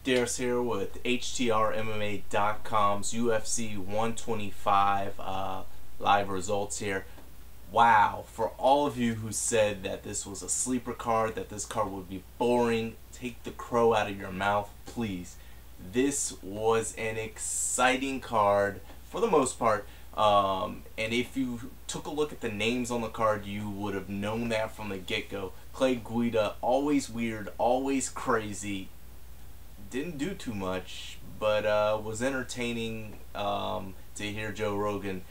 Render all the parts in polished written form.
Darius here with HTRMMA.com's UFC 125 live results here. Wow, for all of you who said that this was a sleeper card, that this card would be boring, take the crow out of your mouth, please. This was an exciting card for the most part, and if you took a look at the names on the card, you would have known that from the get-go. Clay Guida, always weird, always crazy. Didn't do too much, but was entertaining to hear Joe Rogan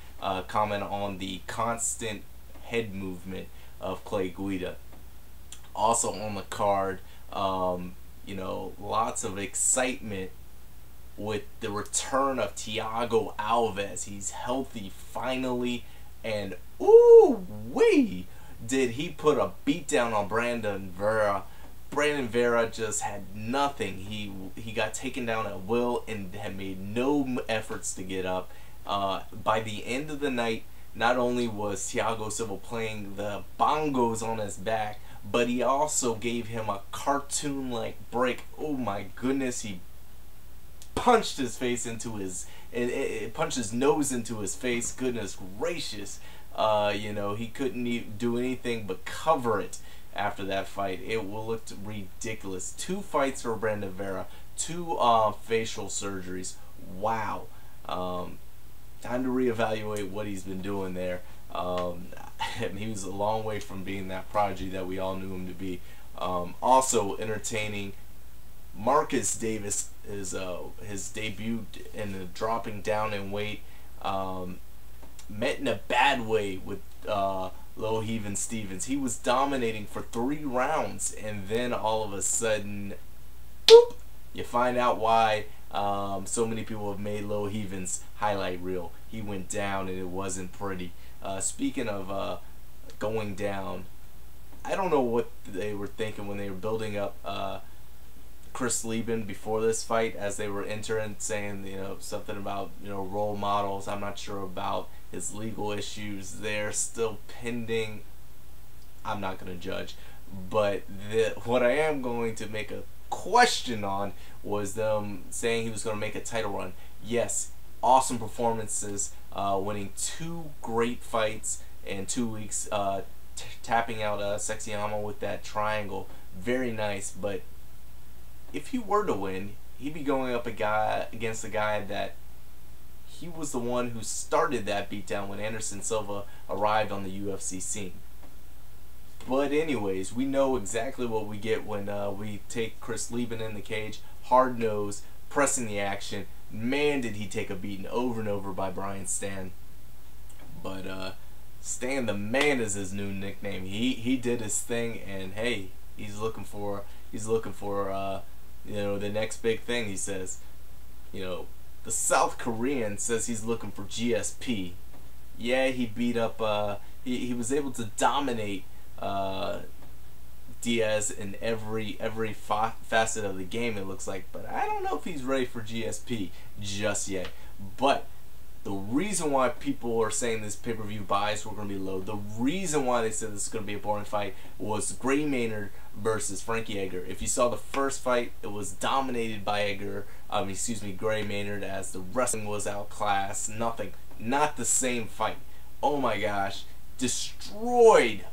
comment on the constant head movement of Clay Guida. Also on the card, you know, lots of excitement with the return of Thiago Alves. He's healthy finally, and ooh wee, did he put a beat down on Brandon Vera. Brandon Vera just had nothing. He got taken down at will and had made no efforts to get up. By the end of the night, not only was Thiago Silva playing the bongos on his back, but he also gave him a cartoon-like break. Oh my goodness, he punched his face into his, it punched his nose into his face. Goodness gracious. You know, he couldn't do anything but cover it. After that fight, it looked ridiculous. 2 fights for Brandon Vera, 2 facial surgeries. Wow. Time to reevaluate what he's been doing there. He was a long way from being that prodigy that we all knew him to be. Also entertaining, Marcus Davis is his debut in dropping down in weight. Met in a bad way with Low Heavin Stevens. He was dominating for 3 rounds, and then all of a sudden, boop, you find out why so many people have made Low Heaven's highlight reel. He went down, and it wasn't pretty. Speaking of going down, I don't know what they were thinking when they were building up Chris Lieben before this fight, as they were entering, saying, you know, something about, you know, role models. I'm not sure about his legal issues. They're still pending. I'm not going to judge, but what I am going to make a question on was them saying he was going to make a title run. Yes, awesome performances, winning 2 great fights in 2 weeks, tapping out Sexyama with that triangle. Very nice, but if he were to win, he'd be going up against a guy that he was the one who started that beatdown when Anderson Silva arrived on the UFC scene. But anyways, we know exactly what we get when we take Chris Lieben in the cage. Hard nose, pressing the action. Man, did he take a beating over and over by Brian Stann. But Stan the Man is his new nickname. He did his thing, and hey, he's looking for you know, the next big thing. He says, you know, the South Korean says he's looking for GSP. Yeah, he beat up, he was able to dominate Diaz in every facet of the game, it looks like, but I don't know if he's ready for GSP just yet. But the reason why people are saying this pay-per-view buys were going to be low, the reason why they said this is going to be a boring fight, was Gray Maynard versus Frankie Edgar. If you saw the first fight, it was dominated by Gray Maynard, as the wrestling was outclassed. Not the same fight. Oh my gosh, destroyed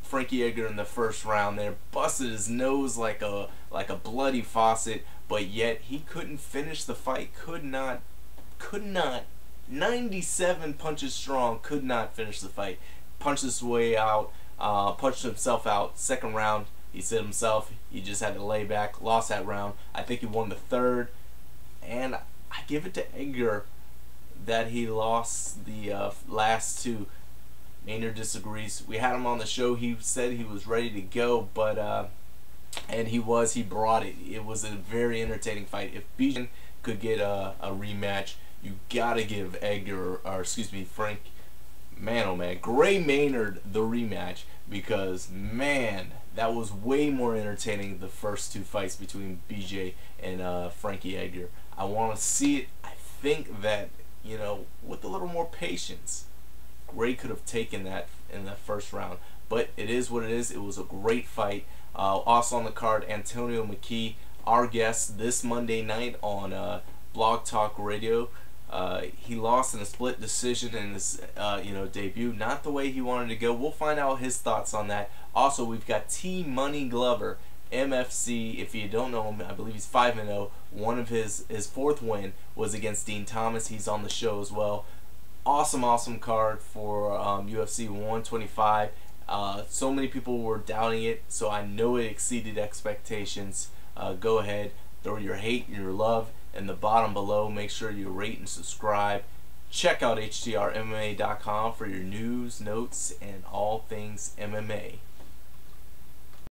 Frankie Edgar in the first round there, busted his nose like a bloody faucet, but yet he couldn't finish the fight. Could not 97 punches strong, could not finish the fight. Punched his way out, punched himself out. Second round, he said himself he just had to lay back, lost that round. I think he won the 3rd, and I give it to Edgar that he lost the last 2. Maynard disagrees. We had him on the show. He said he was ready to go, but and he brought it. It was a very entertaining fight. If Bijan could get a rematch, you gotta give Edgar, or excuse me, Gray Maynard the rematch, because man, that was way more entertaining, the first 2 fights between BJ and Frankie Edgar. I want to see it. I think that, you know, with a little more patience, Gray could have taken that in the first round, but it is what it is. It was a great fight. Also on the card, Antonio McKee, our guest this Monday night on Blog Talk Radio. He lost in a split decision in his debut. Not the way he wanted to go. We'll find out his thoughts on that. Also, we've got T Money Glover, MFC. If you don't know him, I believe he's 5-0. One of his fourth win was against Dean Thomas. He's on the show as well. Awesome card for UFC 125. So many people were doubting it, so I know it exceeded expectations. Go ahead, throw your hate and your love in the bottom below. Make sure you rate and subscribe. Check out HTRMMA.com for your news, notes, and all things MMA.